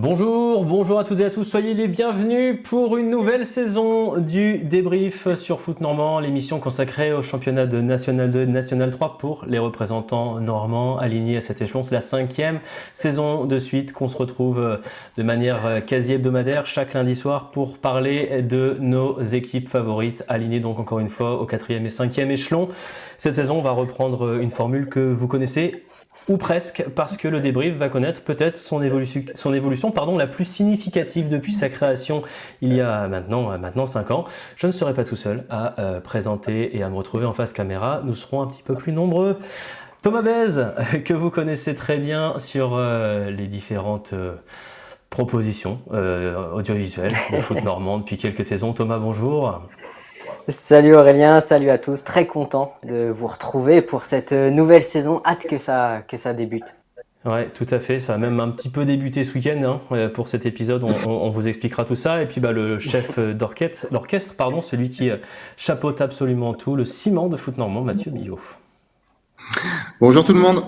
Bonjour à toutes et à tous, soyez les bienvenus pour une nouvelle saison du débrief sur Foot Normand, l'émission consacrée au championnat de National 2 et de National 3 pour les représentants normands alignés à cet échelon. C'est la 5e saison de suite qu'on se retrouve de manière quasi hebdomadaire chaque lundi soir pour parler de nos équipes favorites alignées donc encore une fois au 4e et 5e échelon. Cette saison, on va reprendre une formule que vous connaissez ou presque, parce que le débrief va connaître peut-être son évolution la plus significative depuis sa création il y a maintenant 5 ans. Je ne serai pas tout seul à présenter et à me retrouver en face caméra. Nous serons un petit peu plus nombreux. Thomas Bèze, que vous connaissez très bien sur les différentes propositions audiovisuelles de Foot Normand depuis quelques saisons. Thomas, bonjour. Salut Aurélien, salut à tous, très content de vous retrouver pour cette nouvelle saison, hâte que ça débute. Ouais, tout à fait, ça a même un petit peu débuté ce week-end pour cet épisode, on vous expliquera tout ça. Et puis le chef d'orchestre, celui qui chapeaute absolument tout, le ciment de Foot Normand, Mathieu Billot. Bonjour tout le monde.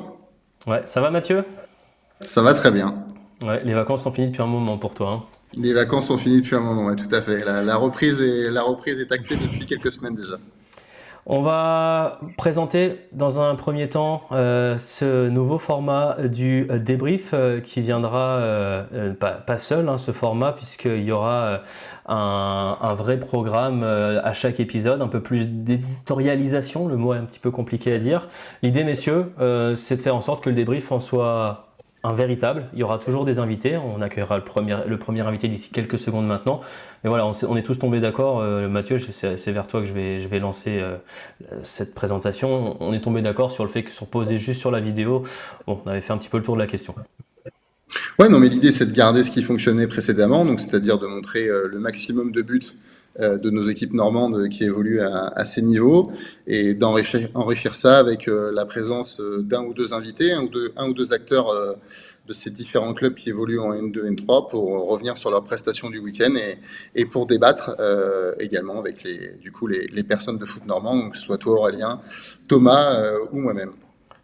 Ouais, ça va Mathieu ? Ça va très bien. Ouais, les vacances sont finies depuis un moment pour toi. Les vacances sont finies depuis un moment, ouais, tout à fait. La reprise est actée depuis quelques semaines déjà. On va présenter dans un premier temps ce nouveau format du débrief qui viendra pas seul, ce format, puisqu'il y aura un vrai programme à chaque épisode, un peu plus d'éditorialisation, le mot est un petit peu compliqué à dire. L'idée, messieurs, c'est de faire en sorte que le débrief en soit un véritable. Il y aura toujours des invités. On accueillera le premier invité d'ici quelques secondes maintenant. Mais voilà, on est tous tombés d'accord. Mathieu, c'est vers toi que je vais lancer cette présentation. On est tombés d'accord sur le fait que se reposer juste sur la vidéo, on avait fait un petit peu le tour de la question. Ouais, non, mais l'idée c'est de garder ce qui fonctionnait précédemment, donc c'est-à-dire de montrer le maximum de buts de nos équipes normandes qui évoluent à ces niveaux et d'enrichir ça avec la présence d'un ou deux invités, un ou deux acteurs de ces différents clubs qui évoluent en N2, N3 pour revenir sur leurs prestations du week-end et pour débattre également avec les personnes de Foot Normand, donc que ce soit toi Aurélien, Thomas ou moi-même.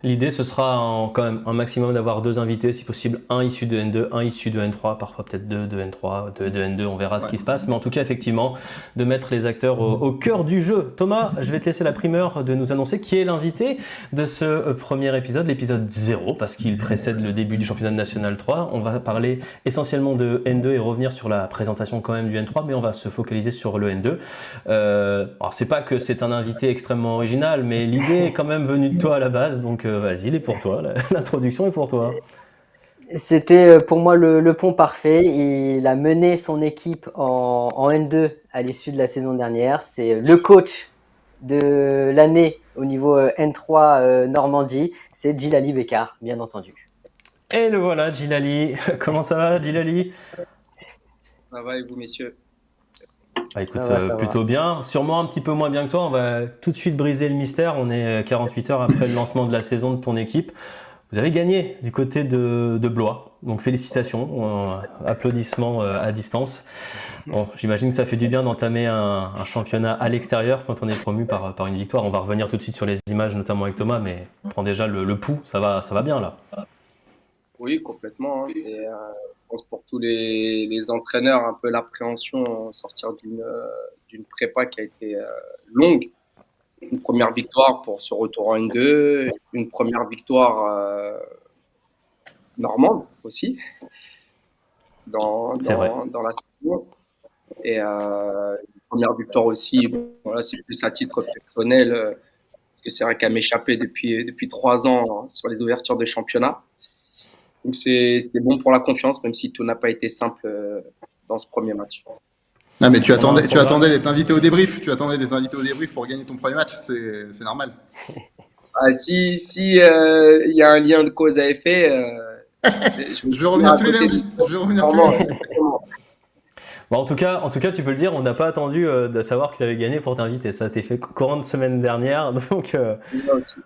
L'idée, ce sera quand même un maximum d'avoir deux invités, si possible, un issu de N2, un issu de N3, parfois peut-être deux de N3, deux de N2, on verra ce qui se passe. Mais en tout cas, effectivement, de mettre les acteurs au cœur du jeu. Thomas, je vais te laisser la primeur de nous annoncer qui est l'invité de ce premier épisode, l'épisode 0, parce qu'il précède le début du championnat national 3. On va parler essentiellement de N2 et revenir sur la présentation quand même du N3, mais on va se focaliser sur le N2. Alors, c'est pas que c'est un invité extrêmement original, mais l'idée est quand même venue de toi à la base, donc vas-y, il est pour toi, l'introduction est pour toi. C'était pour moi le pont parfait. Il a mené son équipe en N2 à l'issue de la saison dernière. C'est le coach de l'année au niveau N3 Normandie. C'est Djilali Bécard, bien entendu. Et le voilà, Djilali. Comment ça va, Djilali ? Ça va et vous, messieurs ? Écoute, ça plutôt va. Bien. Sûrement un petit peu moins bien que toi. On va tout de suite briser le mystère. On est 48 heures après le lancement de la saison de ton équipe. Vous avez gagné du côté de Blois. Donc félicitations. Applaudissements à distance. Bon, j'imagine que ça fait du bien d'entamer un championnat à l'extérieur quand on est promu par une victoire. On va revenir tout de suite sur les images, notamment avec Thomas, mais on prend déjà le pouls. Ça va bien là. Oui, complètement. C'est, je pense pour tous les entraîneurs, un peu l'appréhension sortir d'une prépa qui a été longue. Une première victoire pour ce retour en N2, une première victoire normande aussi dans la saison. Et une première victoire aussi, voilà, c'est plus à titre personnel, parce que c'est vrai qu'à m'échapper depuis 3 ans sur les ouvertures de championnat. Donc c'est bon pour la confiance, même si tout n'a pas été simple dans ce premier match. Ah, mais tu attendais d'être invité au débrief. Tu attendais d'être invité au débrief pour gagner ton premier match. C'est normal. Si y a un lien de cause à effet, je vais revenir tous les lundis. Bon, en tout cas, tu peux le dire, on n'a pas attendu de savoir que tu avais gagné pour t'inviter. Ça a été fait courant de semaine dernière. Donc, moi aussi.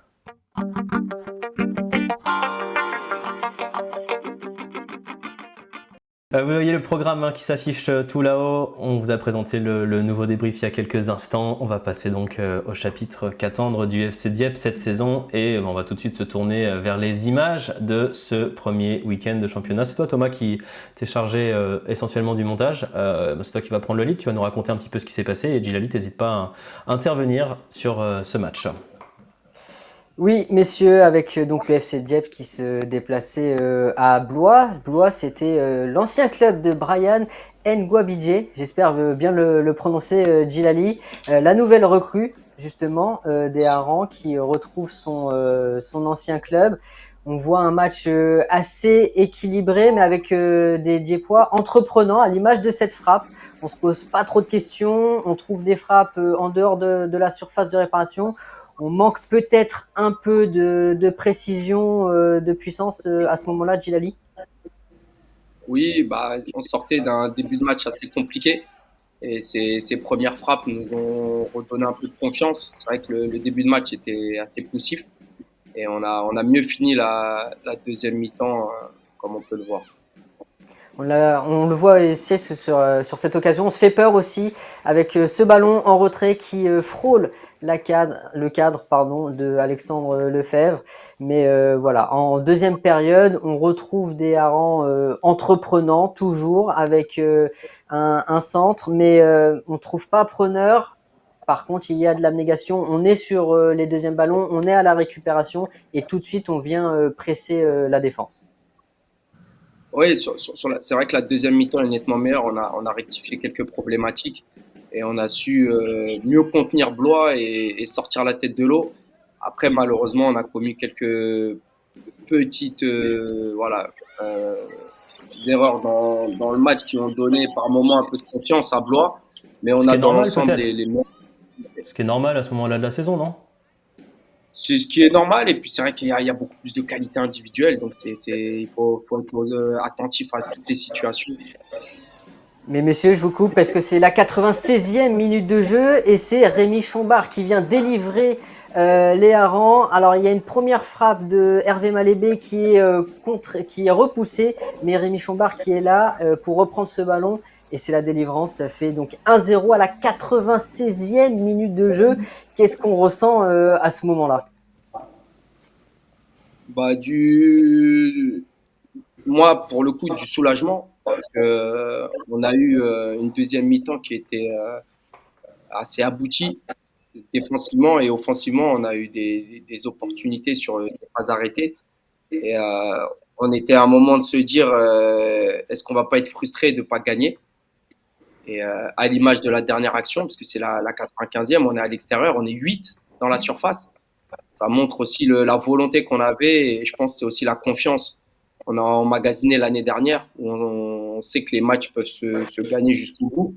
Vous voyez le programme qui s'affiche tout là-haut. On vous a présenté le nouveau débrief il y a quelques instants. On va passer donc au chapitre qu'attendre du FC Dieppe cette saison. Et on va tout de suite se tourner vers les images de ce premier week-end de championnat. C'est toi, Thomas, qui t'es chargé essentiellement du montage. C'est toi qui vas prendre le lead. Tu vas nous raconter un petit peu ce qui s'est passé. Et Djilali, n'hésite pas à intervenir sur ce match. Oui, messieurs, avec donc le FC Dieppe qui se déplaçait à Blois. Blois, c'était l'ancien club de Brian Ngouabidje. J'espère bien le prononcer, Djilali. La nouvelle recrue, justement, des Harans qui retrouve son ancien club. On voit un match assez équilibré, mais avec des Diepois entreprenants, à l'image de cette frappe. On se pose pas trop de questions, on trouve des frappes en dehors de la surface de réparation. On manque peut-être un peu de précision, de puissance à ce moment-là, Djilali. Oui, bah, on sortait d'un début de match assez compliqué et ces premières frappes nous ont redonné un peu de confiance. C'est vrai que le début de match était assez poussif et on a mieux fini la deuxième mi-temps, comme on peut le voir. On le voit ici sur cette occasion. On se fait peur aussi avec ce ballon en retrait qui frôle le cadre de Alexandre Lefebvre. Mais voilà, en deuxième période, on retrouve des Harans entreprenants toujours avec un centre, mais on ne trouve pas preneur. Par contre, il y a de l'abnégation. On est sur les deuxièmes ballons, on est à la récupération et tout de suite, on vient presser la défense. Oui, c'est vrai que la deuxième mi-temps est nettement meilleure. On a rectifié quelques problématiques et on a su mieux contenir Blois et sortir la tête de l'eau. Après, malheureusement, on a commis quelques petites euh, erreurs dans le match qui ont donné par moments un peu de confiance à Blois. Mais on Ce qui a est dans normal l'ensemble peut-être. Ce qui est normal à ce moment-là de la saison, non? c'est ce qui est normal. Et puis c'est vrai qu'il y a beaucoup plus de qualité individuelle. Donc il faut être attentif à toutes les situations. Mais messieurs, je vous coupe parce que c'est la 96e minute de jeu et c'est Rémi Chombard qui vient délivrer les harengs. Alors il y a une première frappe de Hervé Malébé qui est repoussée, mais Rémi Chombard qui est là pour reprendre ce ballon et c'est la délivrance. Ça fait donc 1-0 à la 96e minute de jeu. Qu'est-ce qu'on ressent à ce moment-là? Bah, moi, pour le coup, du soulagement, parce que on a eu une deuxième mi-temps qui était assez aboutie défensivement et offensivement. On a eu des opportunités sur des pas arrêtés. Et on était à un moment de se dire, est-ce qu'on va pas être frustré de ne pas gagner? Et à l'image de la dernière action, parce que c'est la 95e, on est à l'extérieur, on est 8 dans la surface. Ça montre aussi la volonté qu'on avait et je pense que c'est aussi la confiance qu'on a emmagasinée l'année dernière. Où on sait que les matchs peuvent se gagner jusqu'au bout.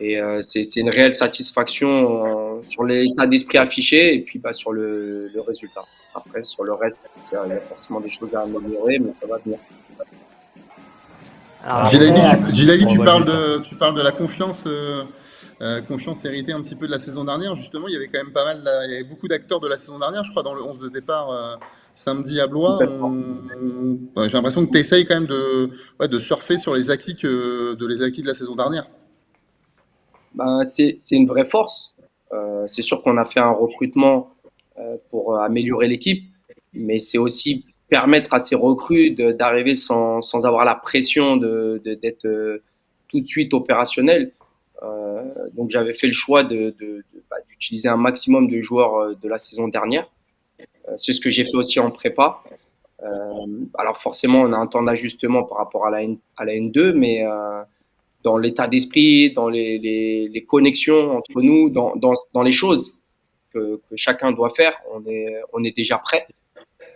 Et c'est une réelle satisfaction sur l'état d'esprit affiché et puis bah, sur le résultat. Après, sur le reste, il y a forcément des choses à améliorer, mais ça va venir. Alors, Djilali, On voit le but, tu parles de la confiance, confiance héritée un petit peu de la saison dernière. Justement, il y avait quand même il y avait beaucoup d'acteurs de la saison dernière, je crois, dans le 11 de départ samedi à Blois. Ouais, j'ai l'impression que tu essayes quand même de surfer sur les acquis de la saison dernière. Ben, c'est une vraie force. C'est sûr qu'on a fait un recrutement pour améliorer l'équipe, mais c'est aussi permettre à ces recrues d'arriver sans avoir la pression d'être tout de suite opérationnel. Donc j'avais fait le choix d'utiliser un maximum de joueurs de la saison dernière. C'est ce que j'ai fait aussi en prépa. Alors forcément, on a un temps d'ajustement par rapport à la N2, mais dans l'état d'esprit, dans les connexions entre nous, dans les choses que chacun doit faire, on est déjà prêt.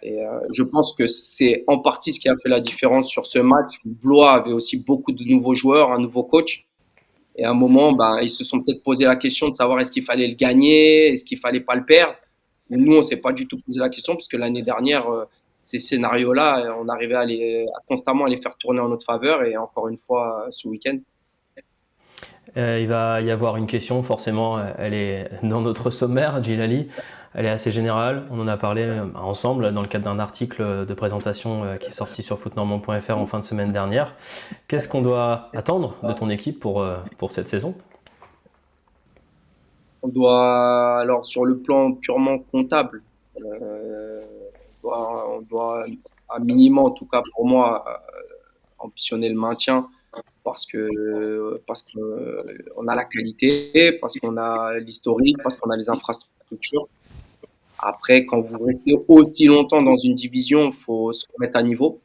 Et je pense que c'est en partie ce qui a fait la différence sur ce match. Blois avait aussi beaucoup de nouveaux joueurs, un nouveau coach. Et à un moment, ben, ils se sont peut-être posé la question de savoir est-ce qu'il fallait le gagner, est-ce qu'il fallait pas le perdre. Nous, on s'est pas du tout posé la question parce que l'année dernière, ces scénarios-là, on arrivait à constamment à les faire tourner en notre faveur. Et encore une fois, ce week-end, Il va y avoir une question, forcément, elle est dans notre sommaire, Djilali. elle est assez générale. On en a parlé ensemble dans le cadre d'un article de présentation qui est sorti sur footnormand.fr en fin de semaine dernière. Qu'est-ce qu'on doit attendre de ton équipe pour cette saison? Alors sur le plan purement comptable, on doit à minimum, en tout cas pour moi, ambitionner le maintien parce qu'on a la qualité, parce qu'on a l'historique, parce qu'on a les infrastructures. Après, quand vous restez aussi longtemps dans une division, il faut se remettre à niveau.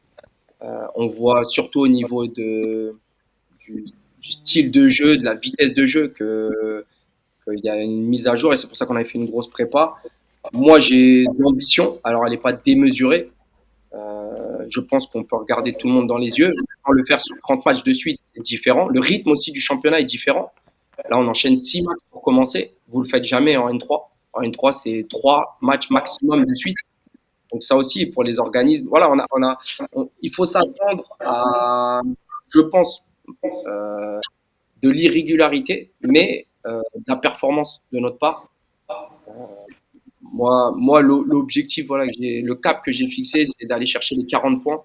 On voit surtout au niveau du, du style de jeu, de la vitesse de jeu qu'il y a une mise à jour et c'est pour ça qu'on a fait une grosse prépa. Moi, j'ai de l'ambition. Alors, elle n'est pas démesurée. Je pense qu'on peut regarder tout le monde dans les yeux. Le faire sur 30 matchs de suite, c'est différent. Le rythme aussi du championnat est différent. Là, on enchaîne 6 matchs pour commencer. Vous ne le faites jamais en N3. En N3, c'est 3 matchs maximum de suite. Donc ça aussi, pour les organismes, voilà, il faut s'attendre à, je pense, de l'irrégularité, mais de la performance de notre part. Moi, l'objectif, voilà, le cap que j'ai fixé, c'est d'aller chercher les 40 points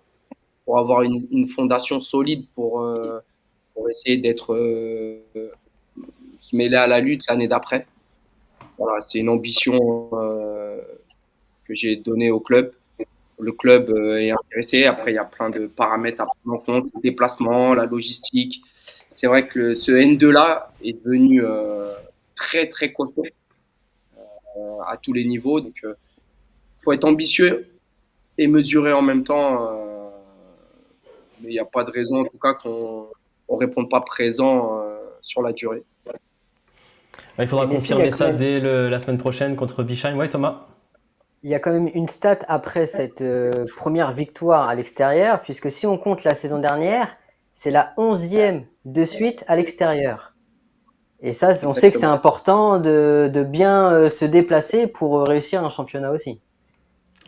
pour avoir une fondation solide pour essayer se mêler à la lutte l'année d'après. Voilà, c'est une ambition que j'ai donnée au club. Le club est intéressé. Après, il y a plein de paramètres à prendre en compte, le déplacement, la logistique. C'est vrai que ce N2-là est devenu très, très costaud à tous les niveaux. Donc, il faut être ambitieux et mesuré en même temps. Mais il n'y a pas de raison, en tout cas, qu'on ne réponde pas présent sur la durée. Il faudra confirmer ça dès la semaine prochaine contre Bischheim. Oui, Thomas? Il y a quand même une stat après cette première victoire à l'extérieur, puisque si on compte la saison dernière, c'est la 11e de suite à l'extérieur. Et ça, on sait que c'est important de bien se déplacer pour réussir un championnat aussi.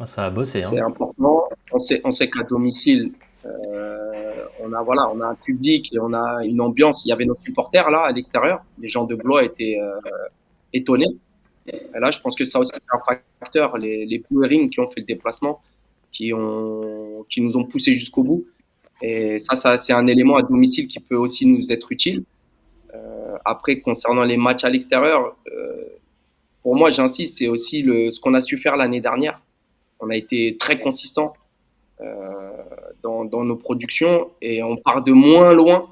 Ça a bossé. C'est important. On sait qu'à domicile, on a un public et on a une ambiance. Il y avait nos supporters là à l'extérieur. Les gens de Blois étaient étonnés. Et là, je pense que ça aussi, c'est un facteur. Les Blue Earring qui ont fait le déplacement, qui nous ont poussés jusqu'au bout. Et ça, c'est un élément à domicile qui peut aussi nous être utile. Après, concernant les matchs à l'extérieur, pour moi, j'insiste, c'est aussi ce qu'on a su faire l'année dernière. On a été très consistant dans nos productions et on part de moins loin,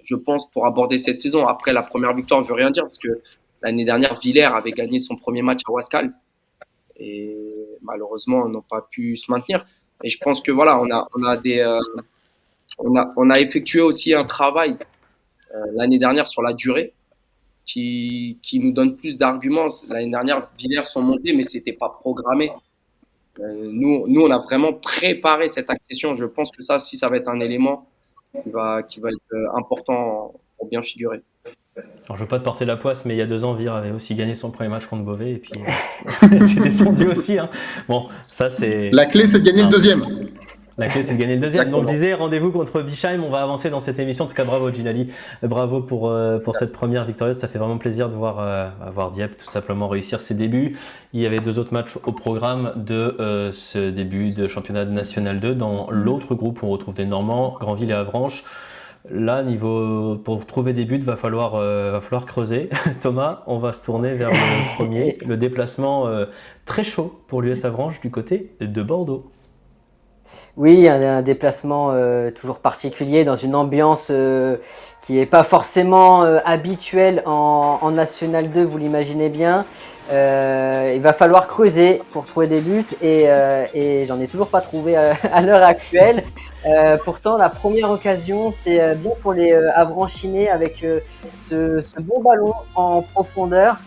je pense, pour aborder cette saison. Après, la première victoire ne veut rien dire parce que l'année dernière, Villers avait gagné son premier match à Ouaskal et malheureusement, ils n'ont pas pu se maintenir. Et je pense que voilà, on a effectué aussi un travail l'année dernière sur la durée qui nous donne plus d'arguments. L'année dernière, Villers sont montés, mais c'était pas programmé. Nous, on a vraiment préparé cette accession. Je pense que ça aussi, ça va être un élément qui va être important pour bien figurer. Alors, je ne veux pas te porter la poisse, mais il y a 2 ans, Vire avait aussi gagné son premier match contre Beauvais et puis c'est descendu aussi. Hein. Bon, ça c'est. La clé, c'est de gagner le deuxième. La clé, c'est de gagner le deuxième. Exactement. Donc, je disais, rendez-vous contre Bischheim. On va avancer dans cette émission. En tout cas, bravo, Djilali. Bravo pour cette première victorieuse. Ça fait vraiment plaisir de voir Dieppe tout simplement réussir ses débuts. Il y avait 2 autres matchs au programme de ce début de championnat national 2. Dans l'autre groupe, on retrouve des Normands, Granville et Avranches. Là, pour trouver des buts, va falloir creuser. Thomas, on va se tourner vers le premier. Le déplacement très chaud pour l'US Avranches du côté de Bordeaux. Oui, un déplacement toujours particulier dans une ambiance qui n'est pas forcément habituelle en National 2, vous l'imaginez bien. Il va falloir creuser pour trouver des buts et j'en ai toujours pas trouvé à l'heure actuelle. Pourtant, la première occasion, c'est bien pour les Avranchinais avec ce bon ballon en profondeur.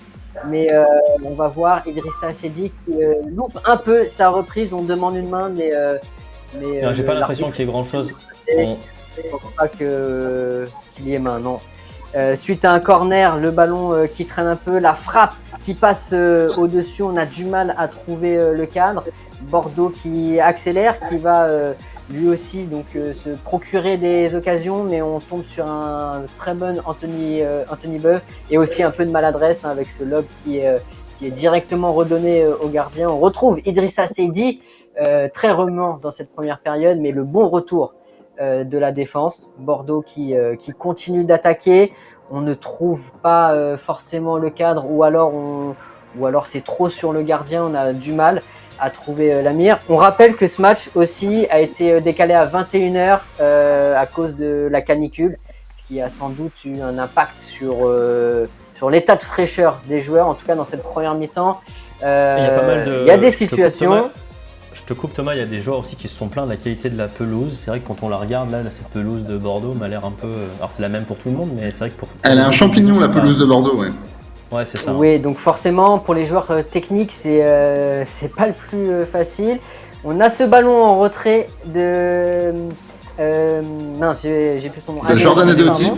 Mais on va voir Idrissa Assedi qui loupe un peu sa reprise. On demande une main, mais j'ai pas l'impression qu'il y ait grand chose. Je ne pense pas qu'il y ait main, non. Suite à un corner, le ballon qui traîne un peu, la frappe qui passe au-dessus, on a du mal à trouver le cadre. Bordeaux qui accélère, qui va lui aussi donc se procurer des occasions, mais on tombe sur un très bon Anthony Beuve et aussi un peu de maladresse avec ce lob qui qui est directement redonné au gardien. On retrouve Idrissa Seydi, très remuant dans cette première période, mais le bon retour de la défense. Bordeaux qui continue d'attaquer. On ne trouve pas forcément le cadre, ou alors c'est trop sur le gardien, on a du mal à trouver la mire. On rappelle que ce match aussi a été décalé à 21h à cause de la canicule, ce qui a sans doute eu un impact sur l'état de fraîcheur des joueurs, en tout cas dans cette première mi-temps. Il y a pas mal de... Il y a des situations... Je te coupe Thomas, il y a des joueurs aussi qui se sont plaints de la qualité de la pelouse. C'est vrai que quand on la regarde, là cette pelouse de Bordeaux m'a l'air un peu... Alors c'est la même pour tout le monde, mais c'est vrai que pour... Elle a un champignon, la pelouse de Bordeaux, ouais. Ouais, c'est ça. Oui, donc forcément, pour les joueurs techniques, c'est pas le plus facile. On a ce ballon en retrait de... mince, j'ai plus son nom. Jordan Adeoti.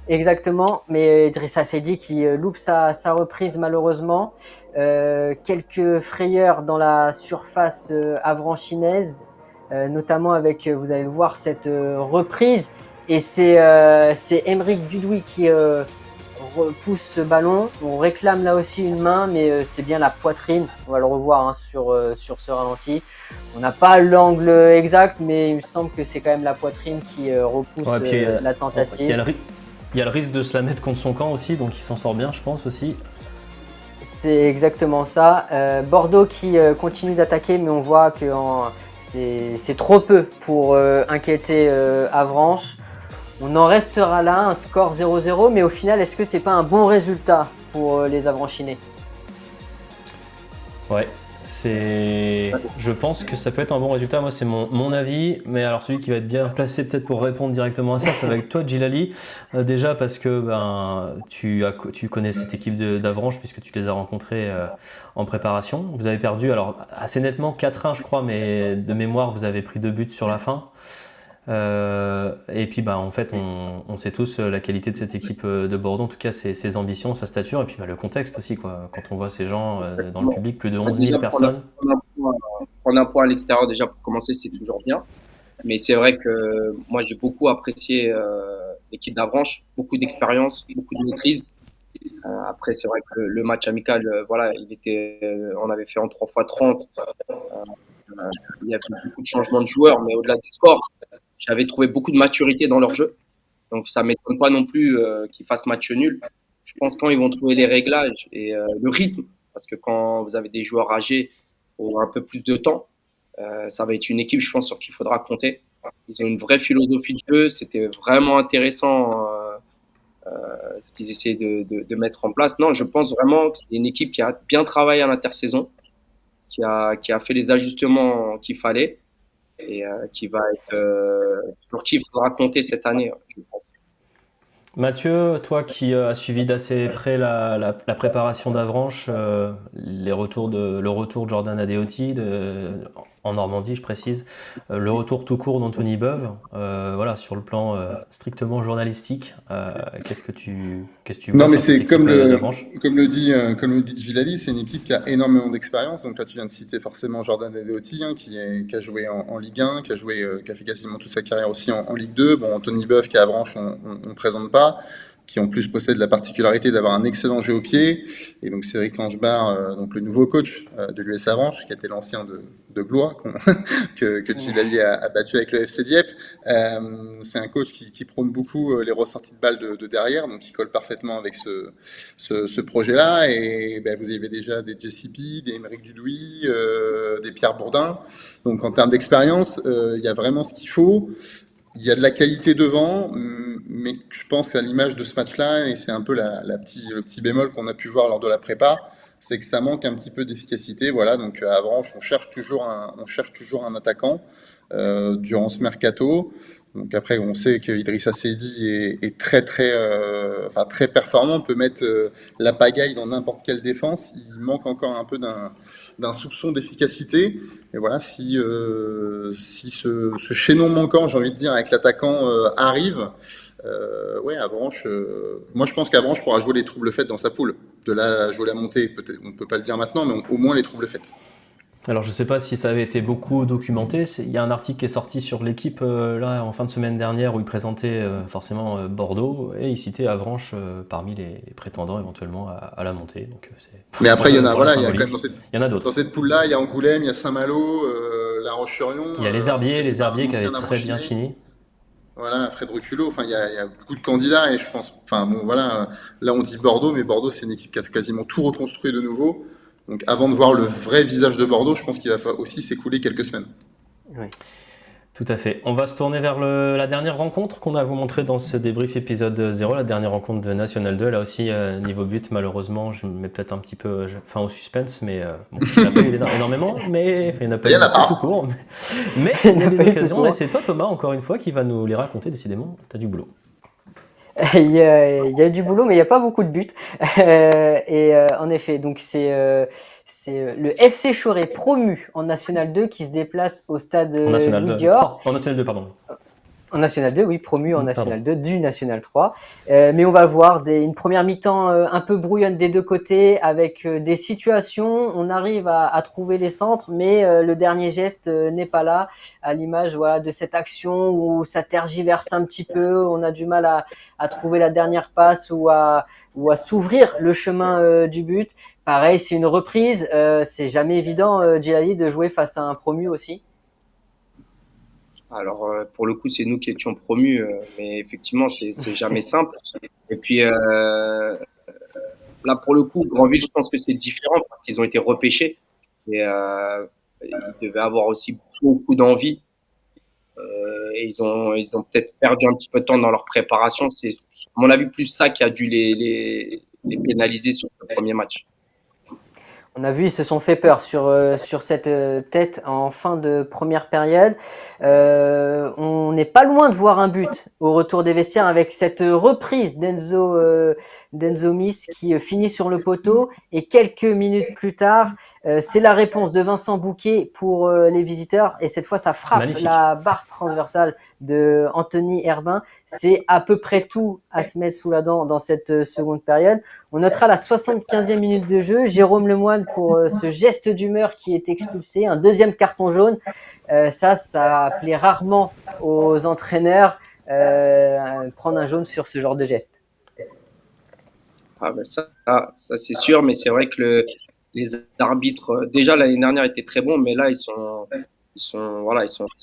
Exactement, mais Idrissa Seydi qui loupe sa reprise malheureusement. Quelques frayeurs dans la surface avranchinaise, notamment avec, vous allez le voir, cette reprise. Et c'est Aymeric Dudouis qui repousse ce ballon. On réclame là aussi une main, mais c'est bien la poitrine. On va le revoir sur ce ralenti. On n'a pas l'angle exact, mais il me semble que c'est quand même la poitrine qui repousse la tentative. Il y a le risque de se la mettre contre son camp aussi, donc il s'en sort bien, je pense aussi. C'est exactement ça. Bordeaux qui continue d'attaquer, mais on voit que c'est trop peu pour inquiéter Avranches. On en restera là, un score 0-0, mais au final, est-ce que c'est pas un bon résultat pour les Avranchinais ? Ouais, je pense que ça peut être un bon résultat. Moi, c'est mon avis, mais alors celui qui va être bien placé peut-être pour répondre directement à ça, ça va être toi, Djilali. Déjà parce que tu connais cette équipe d'Avranches puisque tu les as rencontrés en préparation. Vous avez perdu alors assez nettement 4-1, je crois, mais de mémoire, vous avez pris 2 buts sur la fin. Et puis en fait on sait tous la qualité de cette équipe de Bordeaux, en tout cas ses ambitions, sa stature, et puis le contexte aussi quoi. Quand on voit ces gens dans le public, plus de 11 000 personnes. Prendre un point à l'extérieur déjà pour commencer, c'est toujours bien, mais c'est vrai que moi j'ai beaucoup apprécié l'équipe d'Avranches, beaucoup d'expérience, beaucoup de maîtrise. Après c'est vrai que le match amical, voilà, on avait fait en 3x30, il y avait beaucoup de changements de joueurs, mais au-delà du score, j'avais trouvé beaucoup de maturité dans leur jeu. Donc, ça ne m'étonne pas non plus qu'ils fassent match nul. Je pense quand ils vont trouver les réglages et le rythme, parce que quand vous avez des joueurs âgés pour un peu plus de temps, ça va être une équipe, je pense, sur qui il faudra compter. Ils ont une vraie philosophie de jeu. C'était vraiment intéressant ce qu'ils essaient de mettre en place. Non, je pense vraiment que c'est une équipe qui a bien travaillé à l'intersaison, qui a fait les ajustements qu'il fallait, et qui va être sur qui il faudra compter cette année, je pense. Mathieu, toi qui as suivi d'assez près la préparation d'Avranches, le retour de Jordan Adeoti en Normandie, je précise, le retour tout court d'Anthony Beuve, voilà, sur le plan strictement journalistique, qu'est-ce que tu vois? Non, mais sur cette c'est comme d'Avranches le dit Djilali, c'est une équipe qui a énormément d'expérience. Donc là, tu viens de citer forcément Jordan Adeoti, qui a joué en Ligue 1, qui a fait quasiment toute sa carrière aussi en Ligue 2. Bon, Anthony Beuve, qui est à Avranches, on ne présente pas, qui en plus possède la particularité d'avoir un excellent jeu au pied. Et donc Cédric Angebar, donc le nouveau coach de l'US Avranches, qui était l'ancien de Blois, que Djilali a battu avec le FC Dieppe. C'est un coach qui prône beaucoup les ressorties de balles de derrière, donc qui colle parfaitement avec ce projet-là. Et vous avez déjà des JCP, des Aymeric Dudouis, des Pierre Bourdin. Donc en termes d'expérience, il y a vraiment ce qu'il faut. Il y a de la qualité devant, mais je pense qu'à l'image de ce match-là, et c'est un peu le petit bémol qu'on a pu voir lors de la prépa, c'est que ça manque un petit peu d'efficacité. Voilà, donc à Avranches, on cherche toujours un attaquant durant ce mercato. Donc après, on sait que Idrissa Seydi est très très performant, on peut mettre la pagaille dans n'importe quelle défense. Il manque encore un peu d'un soupçon d'efficacité. Et voilà, si ce chaînon manquant, j'ai envie de dire, avec l'attaquant arrive, Avranches. Moi, je pense qu'Avranches pourra jouer les troubles faits dans sa poule. De là à jouer la montée, peut-être, on ne peut pas le dire maintenant, mais au moins les troubles faits. Alors, je ne sais pas si ça avait été beaucoup documenté. Il y a un article qui est sorti sur l'équipe là en fin de semaine dernière où il présentait forcément Bordeaux et il citait Avranches parmi les prétendants éventuellement à la montée. Donc, Mais après, il y en a, pour la voilà, il y a quand même symbolique. Il y en a d'autres. dans cette poule-là, il y a Angoulême, il y a Saint-Malo, La Roche-sur-Yon, Il y a les entraîné par un Herbiers qui avaient ancien très bien Avranchier. fini. Voilà, Frédéric Hulot. Enfin, il y a beaucoup de candidats et je pense, enfin, bon, voilà, là on dit Bordeaux, mais Bordeaux c'est une équipe qui a quasiment tout reconstruit de nouveau. Donc, avant de voir le vrai visage de Bordeaux, je pense qu'il va aussi s'écouler quelques semaines. Oui. Tout à fait. On va se tourner vers la dernière rencontre qu'on a à vous montrer dans ce débrief épisode 0, la dernière rencontre de National 2. Là aussi, niveau but, malheureusement, je me mets peut-être un petit peu fin au suspense, mais bon, il n'y en a pas eu énormément, mais enfin, il n'y en a pas Il y eu en a pas. tout court. Mais il y a des occasions, et c'est toi, Thomas, encore une fois, qui va nous les raconter, décidément. Tu as du boulot. Il y a du boulot, mais il n'y a pas beaucoup de buts. En effet, donc c'est le FC Choré promu en National 2 qui se déplace au stade En National Louis 2, Dior. en National 2, pardon. En National 2, oui, promu en Pardon. National 2 du National 3. Mais on va voir une première mi-temps un peu brouillonne des deux côtés avec des situations. On arrive à trouver les centres, mais le dernier geste n'est pas là, à l'image voilà, de cette action où ça tergiverse un petit peu. On a du mal à trouver la dernière passe ou à s'ouvrir le chemin du but. Pareil, c'est une reprise. C'est jamais évident, Djilali, de jouer face à un promu aussi. Alors, pour le coup, c'est nous qui étions promus, mais effectivement, c'est jamais simple. Et puis, là, pour le coup, Grandville, je pense que c'est différent parce qu'ils ont été repêchés et ils devaient avoir aussi beaucoup d'envie. Et ils ont peut-être perdu un petit peu de temps dans leur préparation. C'est, à mon avis, plus ça qui a dû les pénaliser sur le premier match. On a vu, ils se sont fait peur sur cette tête en fin de première période. On n'est pas loin de voir un but au retour des vestiaires avec cette reprise d'Enzo Miss qui finit sur le poteau. Et quelques minutes plus tard, c'est la réponse de Vincent Bouquet pour les visiteurs. Et cette fois, ça frappe Magnifique. la barre transversale de Anthony Herbin. C'est à peu près tout à se mettre sous la dent dans cette seconde période. On notera la 75e minute de jeu. Jérôme Lemoine pour ce geste d'humeur qui est expulsé. Un deuxième carton jaune. Ça plaît rarement aux entraîneurs prendre un jaune sur ce genre de geste. Ah ben ça c'est sûr, mais c'est vrai que les arbitres, déjà l'année dernière étaient très bons, mais là ils sont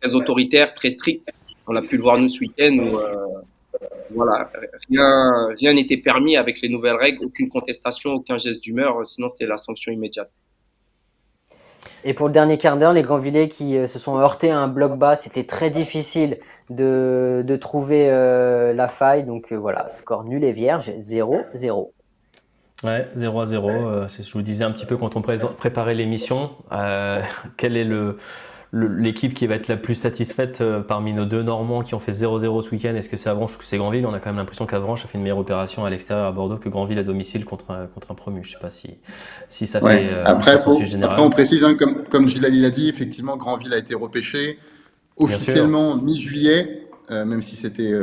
très autoritaires, très stricts. On a pu le voir nous ce week-end où voilà, rien n'était permis avec les nouvelles règles, aucune contestation, aucun geste d'humeur, sinon c'était la sanction immédiate. Et pour le dernier quart d'heure, les Grandvillais qui se sont heurtés à un bloc bas, c'était très difficile de trouver la faille. Donc voilà, score nul et vierge, 0-0. Ouais, 0-0. Je vous le disais un petit peu quand on préparait l'émission. Quel est l'équipe qui va être la plus satisfaite parmi nos deux Normands qui ont fait 0-0 ce week-end? Est-ce que c'est Avranches ou que c'est Grandville? On a quand même l'impression qu'Avranches a fait une meilleure opération à l'extérieur à Bordeaux que Grandville à domicile contre un promu. Je ne sais pas si ça fait après, consensus général. après, on précise, hein, comme Djilali l'a dit, effectivement, Grandville a été repêché officiellement mi-juillet, même si c'était...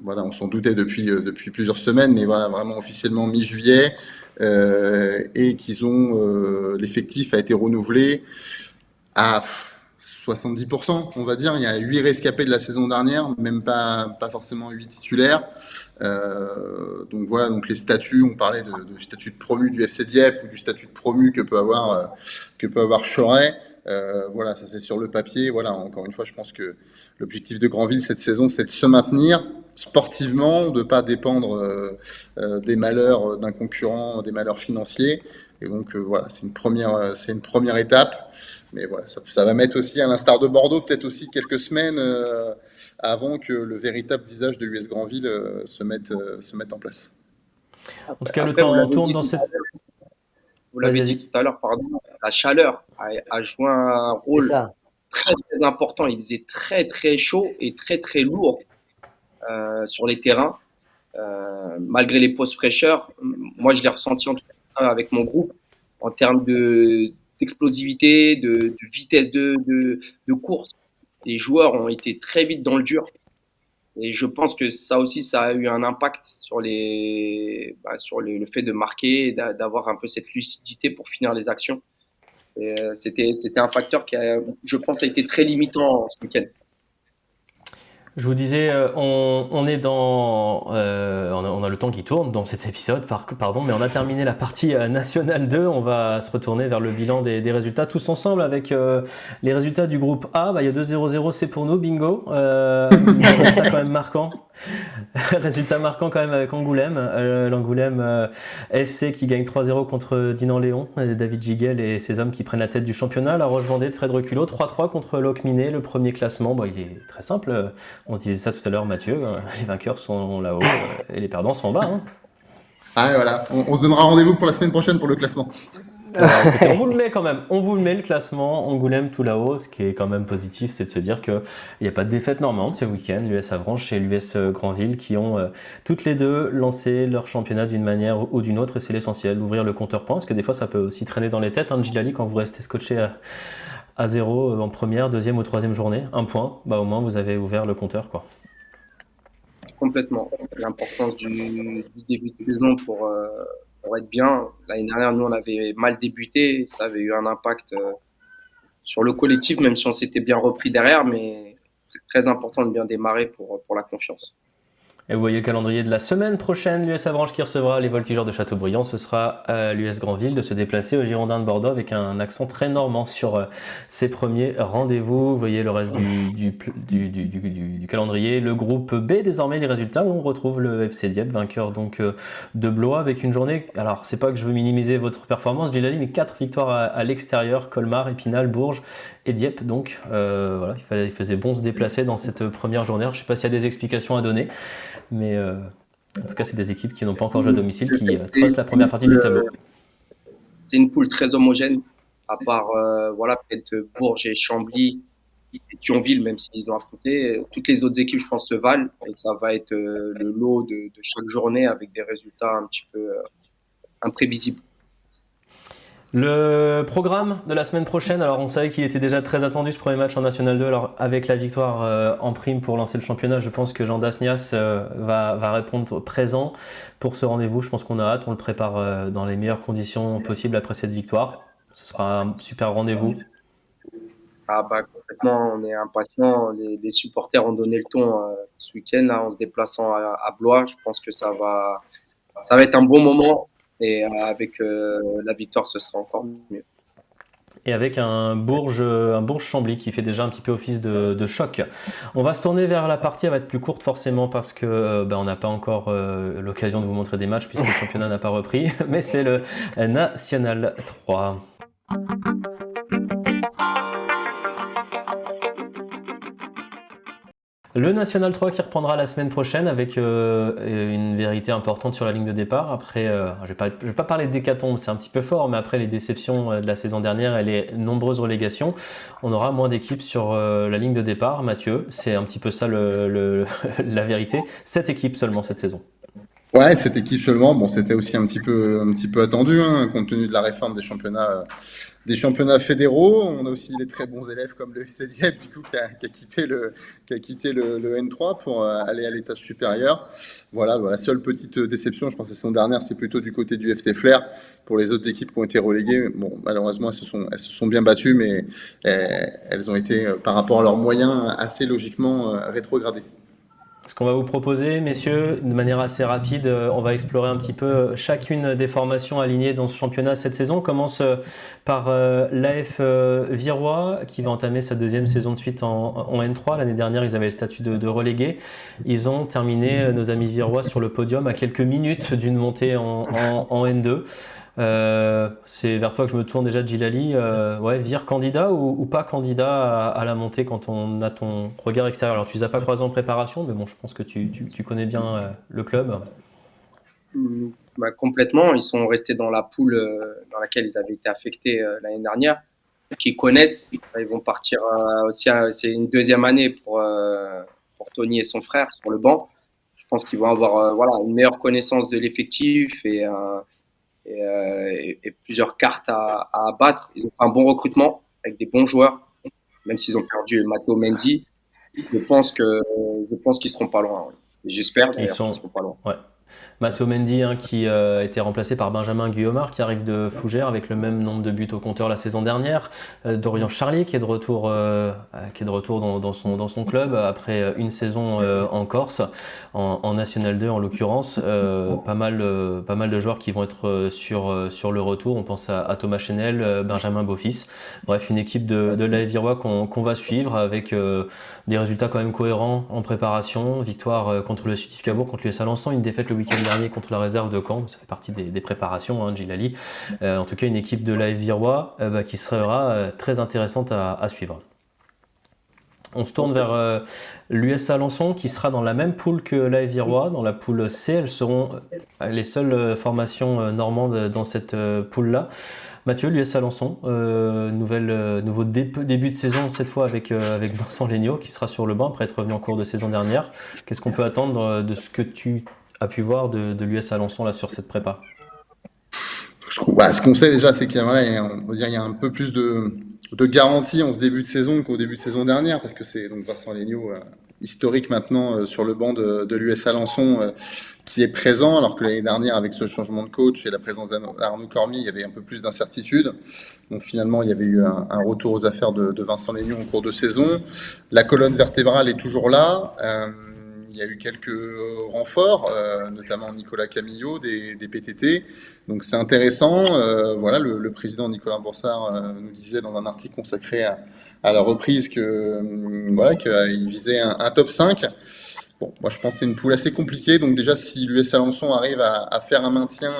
voilà, on s'en doutait depuis plusieurs semaines, mais voilà, vraiment officiellement mi-juillet, et qu'ils ont l'effectif a été renouvelé à 70%, on va dire. Il y a 8 rescapés de la saison dernière, même pas forcément 8 titulaires. Donc voilà, donc les statuts, on parlait de statut de promu du FC Dieppe ou du statut de promu que peut avoir Choret. Voilà, ça c'est sur le papier. Voilà, encore une fois, je pense que l'objectif de Grandville cette saison, c'est de se maintenir sportivement, de ne pas dépendre des malheurs d'un concurrent, des malheurs financiers. Et donc voilà, c'est une première étape. Mais voilà, ça va mettre aussi, à l'instar de Bordeaux, peut-être aussi quelques semaines avant que le véritable visage de l'US Grandville se mette en place. En tout cas, le temps tourne dans cette... Vous l'avez dit tout à l'heure, pardon, la chaleur a joué un rôle très, très important. Il faisait très, très chaud et très, très lourd sur les terrains. Malgré les pauses fraîcheurs, moi, je l'ai ressenti en tout cas avec mon groupe en termes d'explosivité, de vitesse de course. Les joueurs ont été très vite dans le dur. Et je pense que ça aussi, ça a eu un impact sur le fait de marquer et d'avoir un peu cette lucidité pour finir les actions. C'était un facteur qui, je pense, a été très limitant ce week-end. Je vous disais, on est dans, on a le temps qui tourne dans cet épisode, pardon, mais on a terminé la partie nationale 2. On va se retourner vers le bilan des résultats tous ensemble avec les résultats du groupe A. Il y a 2-0-0, c'est pour nous, bingo. Résultat quand même marquant. Résultat marquant quand même avec Angoulême. L'Angoulême SC qui gagne 3-0 contre Dinan-Léon. David Giguel et ses hommes qui prennent la tête du championnat. La Roche-Vendée de Fred Reculot, 3-3 contre Locminé, le premier classement. Il est très simple. On se disait ça tout à l'heure, Mathieu. Les vainqueurs sont là-haut et les perdants sont en bas. Hein. Ah voilà, on se donnera rendez-vous pour la semaine prochaine pour le classement. Alors, écoutez, on vous le met quand même. On vous le met le classement. Angoulême tout là-haut. Ce qui est quand même positif, c'est de se dire qu'il n'y a pas de défaite normande ce week-end. L'US Avranches et l'US Granville qui ont toutes les deux lancé leur championnat d'une manière ou d'une autre. Et c'est l'essentiel, d'ouvrir le compteur points. Parce que des fois, ça peut aussi traîner dans les têtes. Hein, Gilali, quand vous restez scotché à 0 en première, deuxième ou troisième journée, un point, au moins vous avez ouvert le compteur, quoi. Complètement. L'importance du début de saison pour être bien. L'année dernière, nous, on avait mal débuté. Ça avait eu un impact sur le collectif, même si on s'était bien repris derrière. Mais c'est très important de bien démarrer pour la confiance. Et vous voyez le calendrier de la semaine prochaine, l'US Avranches qui recevra les Voltigeurs de Châteaubriand. Ce sera à l'US Granville de se déplacer au Girondins de Bordeaux avec un accent très normand sur ses premiers rendez-vous. Vous voyez le reste du calendrier. Le groupe B, désormais, les résultats où on retrouve le FC Dieppe, vainqueur donc de Blois avec une journée. Alors, c'est pas que je veux minimiser votre performance, Gilali, mais 4 victoires à l'extérieur, Colmar, Épinal, Bourges et Dieppe. Donc, voilà, il faisait bon se déplacer dans cette première journée. Alors, je sais pas s'il y a des explications à donner. Mais en tout cas, c'est des équipes qui n'ont pas encore joué à domicile, qui tracent la première partie du tableau. C'est une poule très homogène, à part peut-être Bourges et Chambly et Thionville, même s'ils ont affronté. Toutes les autres équipes, je pense, se valent. Et ça va être le lot de chaque journée avec des résultats un petit peu imprévisibles. Le programme de la semaine prochaine, alors on savait qu'il était déjà très attendu ce premier match en National 2, alors avec la victoire en prime pour lancer le championnat, je pense que Jean Dasnias va répondre présent pour ce rendez-vous. Je pense qu'on a hâte, on le prépare dans les meilleures conditions possibles après cette victoire. Ce sera un super rendez-vous. Complètement, on est impatients. Les supporters ont donné le ton ce week-end là, en se déplaçant à Blois. Je pense que ça va être un bon moment. Et avec la victoire, ce sera encore mieux. Et avec un Bourges-Chambly qui fait déjà un petit peu office de choc. On va se tourner vers la partie, elle va être plus courte forcément parce que on n'a pas encore l'occasion de vous montrer des matchs puisque le championnat n'a pas repris, mais c'est le National 3. Le National 3 qui reprendra la semaine prochaine avec une vérité importante sur la ligne de départ. Après, je vais pas parler d'hécatombe, c'est un petit peu fort, mais après les déceptions de la saison dernière et les nombreuses relégations, on aura moins d'équipes sur la ligne de départ. Mathieu, c'est un petit peu ça la vérité. 7 équipes seulement cette saison. Ouais, cette équipe seulement. Bon, c'était aussi un petit peu attendu, hein, compte tenu de la réforme des championnats fédéraux. On a aussi les très bons élèves comme le FC Dieppe, du coup, qui a quitté le N3 pour aller à l'étage supérieur. Voilà, la seule petite déception, je pense, la saison dernière, c'est plutôt du côté du FC Flair. Pour les autres équipes qui ont été reléguées, bon, malheureusement, elles se sont bien battues, mais elles ont été, par rapport à leurs moyens, assez logiquement rétrogradées. Ce qu'on va vous proposer, messieurs, de manière assez rapide, on va explorer un petit peu chacune des formations alignées dans ce championnat cette saison. On commence par l'AF Virois qui va entamer sa deuxième saison de suite en N3. L'année dernière, ils avaient le statut de relégué. Ils ont terminé, nos amis virois, sur le podium à quelques minutes d'une montée en N2. C'est vers toi que je me tourne déjà, Djilali. Vire candidat ou pas candidat à la montée quand on a ton regard extérieur. Alors tu les as pas croisés en préparation, mais bon, je pense que tu connais bien le club. Complètement, ils sont restés dans la poule dans laquelle ils avaient été affectés l'année dernière, qu'ils connaissent. Ils vont partir aussi, c'est une deuxième année pour Tony et son frère sur le banc. Je pense qu'ils vont avoir une meilleure connaissance de l'effectif et plusieurs cartes à abattre. Ils ont fait un bon recrutement avec des bons joueurs, même s'ils ont perdu Matteo Mendy. Je pense qu'ils seront pas loin. Ouais. J'espère qu'ils seront pas loin. Ouais. Matteo Mendy qui a été remplacé par Benjamin Guillaumard qui arrive de Fougères avec le même nombre de buts au compteur la saison dernière. Dorian Charlier qui est de retour, dans son club après une saison en Corse, en National 2 en l'occurrence. Pas mal de joueurs qui vont être sur le retour. On pense à Thomas Chenel, Benjamin Beaufils. Bref, une équipe de l'AS Virois qu'on va suivre avec des résultats quand même cohérents en préparation. Victoire contre le Sutif Cabourg, contre l'US Alençon, une défaite le week-end dernier contre la réserve de Caen. Ça fait partie des préparations, Djilali. En tout cas, une équipe de l'AS Virois qui sera très intéressante à suivre. On se tourne vers l'US Alençon qui sera dans la même poule que l'AS Virois, dans la poule C. Elles seront les seules formations normandes dans cette poule-là. Mathieu, l'US Alençon, nouveau début de saison cette fois avec Vincent Legnaud qui sera sur le banc après être revenu en cours de saison dernière. Qu'est-ce qu'on peut attendre de ce que tu as pu voir de l'US Alençon là, sur cette prépa? Ce qu'on sait déjà, c'est qu'il y a un peu plus de garantie en ce début de saison qu'au début de saison dernière, parce que c'est donc Vincent Legnaud, historique maintenant sur le banc de l'US Alençon, qui est présent, alors que l'année dernière, avec ce changement de coach et la présence d'Arnaud Cormier, il y avait un peu plus d'incertitude. Donc finalement, il y avait eu un retour aux affaires de Vincent Legnaud en cours de saison. La colonne vertébrale est toujours là. Il y a eu quelques renforts, notamment Nicolas Camillo des PTT. Donc c'est intéressant. Voilà, le président Nicolas Boursard nous disait dans un article consacré à la reprise qu'il visait un top 5. Bon, moi je pense que c'est une poule assez compliquée. Donc déjà, si l'US Alençon arrive à faire un maintien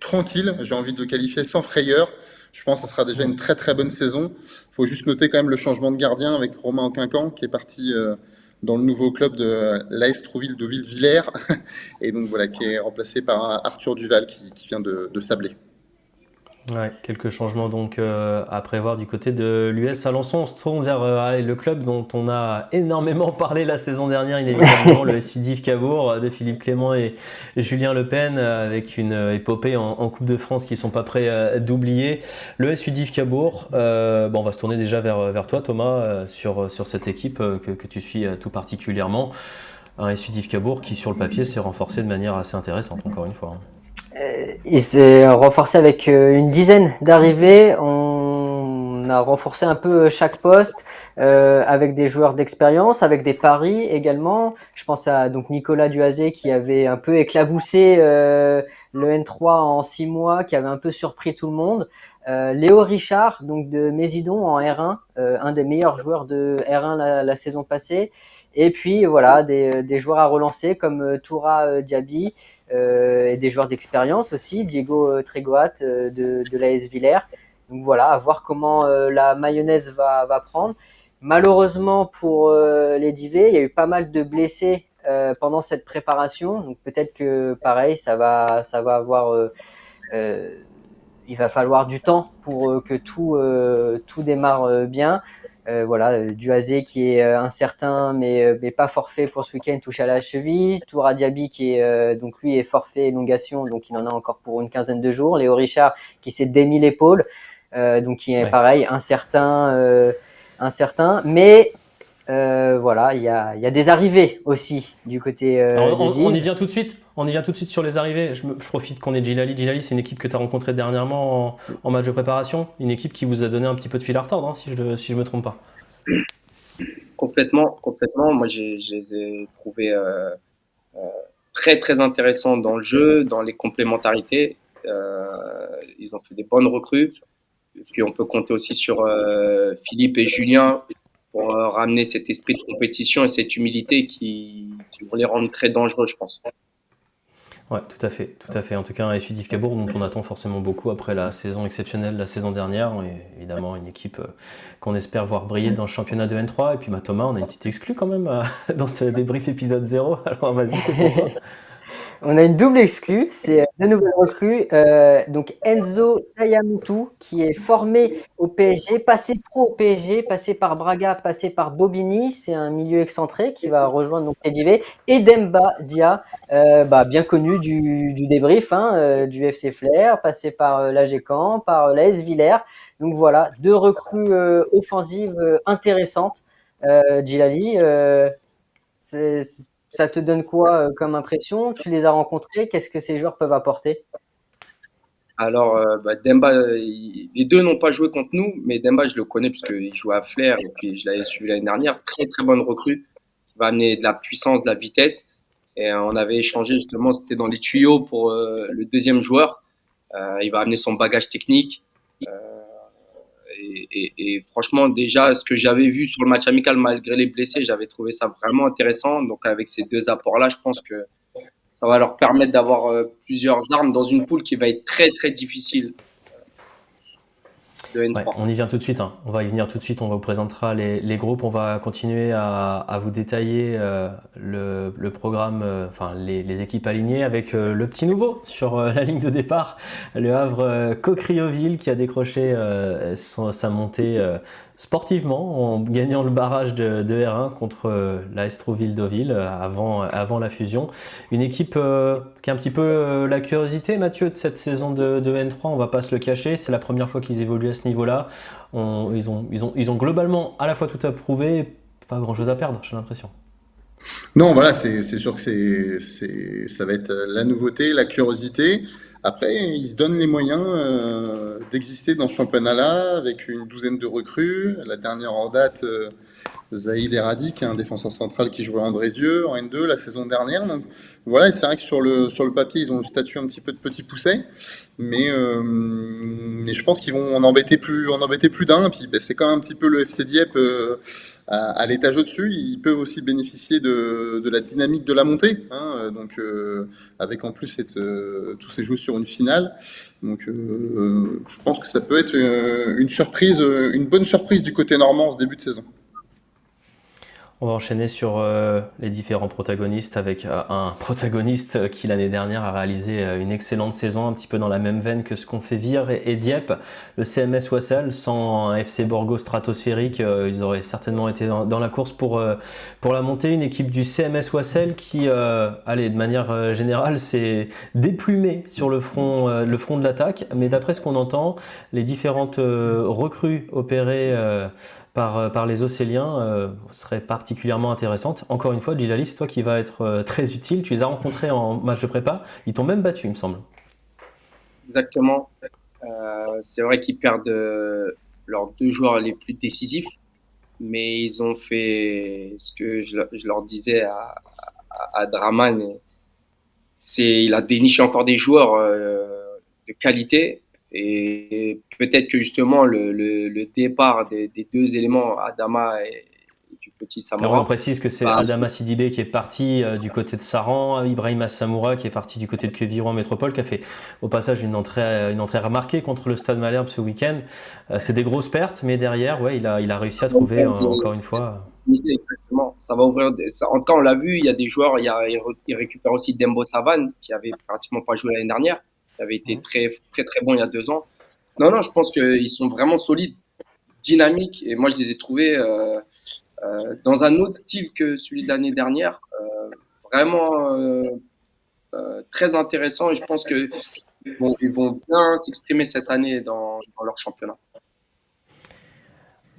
tranquille, j'ai envie de le qualifier sans frayeur, je pense que ça sera déjà une très très bonne saison. Il faut juste noter quand même le changement de gardien avec Romain Oquincan qui est parti dans le nouveau club de l'AS Trouville de Villevillers et donc voilà, qui est remplacé par Arthur Duval qui vient de Sablé. Ouais, quelques changements donc à prévoir du côté de l'US Alençon. On se tourne vers le club dont on a énormément parlé la saison dernière, inévitablement, le SU Div Cabourg de Philippe Clément et Julien Le Pen, avec une épopée en Coupe de France qui ne sont pas prêts d'oublier. Le SU Div Cabourg, on va se tourner déjà vers toi Thomas, sur cette équipe que tu suis tout particulièrement. Un SU Div Cabourg qui sur le papier s'est renforcé de manière assez intéressante encore une fois. Il s'est renforcé avec une dizaine d'arrivées. On a renforcé un peu chaque poste avec des joueurs d'expérience, avec des paris également. Je pense à donc Nicolas Duazé qui avait un peu éclaboussé le N3 en 6 mois, qui avait un peu surpris tout le monde. Léo Richard, donc de Mésidon en R1, un des meilleurs joueurs de R1 la saison passée. Et puis voilà, des joueurs à relancer comme Toura Diaby et des joueurs d'expérience aussi, Diego Tregoat de l'AS Villers. Donc voilà, à voir comment la mayonnaise va prendre. Malheureusement pour les Divés, il y a eu pas mal de blessés pendant cette préparation. Donc peut-être que pareil, ça va avoir il va falloir du temps pour que tout démarre bien. Voilà, Duazé qui est incertain mais pas forfait pour ce week-end, touche à la cheville. Toura Diaby qui est donc lui est forfait élongation, donc il en a encore pour une quinzaine de jours. Léo Richard qui s'est démis l'épaule, donc qui est pareil incertain, mais voilà, il y a des arrivées aussi du côté on y vient tout de suite. On y vient tout de suite sur les arrivées. Je profite qu'on ait Djilali. Djilali, c'est une équipe que tu as rencontrée dernièrement en match de préparation. Une équipe qui vous a donné un petit peu de fil à retordre, si je ne me trompe pas. Complètement. Moi, je les ai trouvés très, très intéressants dans le jeu, dans les complémentarités. Ils ont fait des bonnes recrues. Puis on peut compter aussi sur Philippe et Julien pour ramener cet esprit de compétition et cette humilité qui vont les rendre très dangereux, je pense. Ouais, tout à fait. En tout cas, un SU Div Cabourg dont on attend forcément beaucoup après la saison exceptionnelle la saison dernière. Et évidemment, une équipe qu'on espère voir briller dans le championnat de N3. Et puis Thomas, on a une petite exclue quand même dans ce débrief épisode 0. Alors vas-y, c'est pour toi. On a une double exclue, c'est deux nouvelles recrues. Donc Enzo Tayamutu qui est formé au PSG, passé pro au PSG, passé par Braga, passé par Bobigny, c'est un milieu excentré qui va rejoindre donc Edivé. Et Demba Dia, bien connu du débrief, du FC Flair, passé par l'AG Caen, par l'AS Villers. Donc voilà, deux recrues offensives intéressantes. Djilali, ça te donne quoi comme impression? Tu les as rencontrés? Qu'est-ce que ces joueurs peuvent apporter? Alors, Demba, les deux n'ont pas joué contre nous, mais Demba, je le connais puisqu'il jouait à Flair et puis je l'avais suivi l'année dernière. Très, très bonne recrue qui va amener de la puissance, de la vitesse. Et on avait échangé justement, c'était dans les tuyaux pour le deuxième joueur. Il va amener son bagage technique. Euh, et franchement, déjà, ce que j'avais vu sur le match amical, malgré les blessés, j'avais trouvé ça vraiment intéressant. Donc, avec ces deux apports-là, je pense que ça va leur permettre d'avoir plusieurs armes dans une poule qui va être très, très difficile de Ouais, N3. on y vient tout de suite, hein. On va y venir tout de suite, on vous présentera les groupes, on va continuer à vous détailler le programme, enfin les équipes alignées avec le petit nouveau sur la ligne de départ, le Havre Cocrioville qui a décroché sa montée sportivement en gagnant le barrage de R1 contre la Estroville-Deauville avant la fusion. Une équipe qui a un petit peu la curiosité, Mathieu, de cette saison de N3, on va pas se le cacher, c'est la première fois qu'ils évoluent à ce niveau-là. Ils ont globalement à la fois tout à prouver, pas grand-chose à perdre, j'ai l'impression. Non, voilà, c'est sûr que ça va être la nouveauté, la curiosité. Après, ils se donnent les moyens d'exister dans ce championnat-là avec une douzaine de recrues. La dernière en date, Zaïd Eradik, un défenseur central qui jouait à Andrézieux en N2 la saison dernière. Donc voilà, c'est vrai que sur le papier, ils ont le statut un petit peu de petit pousset, mais je pense qu'ils vont en embêter plus d'un. Puis ben, c'est quand même un petit peu le FC Dieppe à l'étage au-dessus. Ils peuvent aussi bénéficier de la dynamique de la montée, hein, donc avec en plus tous ces jeux sur une finale. Donc je pense que ça peut être une surprise, une bonne surprise du côté normand en ce début de saison. On va enchaîner sur les différents protagonistes avec un protagoniste qui l'année dernière a réalisé une excellente saison, un petit peu dans la même veine que ce qu'ont fait Vire et Dieppe. Le CMS Wassel, sans un FC Borgo stratosphérique, ils auraient certainement été dans la course pour la montée. Une équipe du CMS Wassel qui, allez, de manière générale, s'est déplumée sur le front de l'attaque. Mais d'après ce qu'on entend, les différentes recrues opérées par les Océliens serait particulièrement intéressante. Encore une fois, Djilali, c'est toi qui va être très utile. Tu les as rencontrés en match de prépa. Ils t'ont même battu, il me semble. Exactement. C'est vrai qu'ils perdent leurs deux joueurs les plus décisifs, mais ils ont fait ce que je leur disais à Draman. Il a déniché encore des joueurs de qualité. Et peut-être que justement le départ des deux éléments, Adama et du petit Alors on Samora, précise que c'est bah, Adama Sidibé qui est parti du côté de Saran, Ibrahima Samoura qui est parti du côté de Queviron Métropole, qui a fait au passage une entrée remarquée contre le Stade Malherbe ce week-end. C'est des grosses pertes, mais derrière, ouais, il a réussi à trouver encore une fois. exactement. Ça va ouvrir. En temps, on l'a vu, il y a des joueurs. Il récupère aussi Dembo Savan, qui avait pratiquement pas joué l'année dernière, qui avait été très, très, très bon il y a 2 ans. Non, non, je pense qu'ils sont vraiment solides, dynamiques. Et moi, je les ai trouvés dans un autre style que celui de l'année dernière. Vraiment très intéressant. Et je pense que ils vont bien s'exprimer cette année dans leur championnat.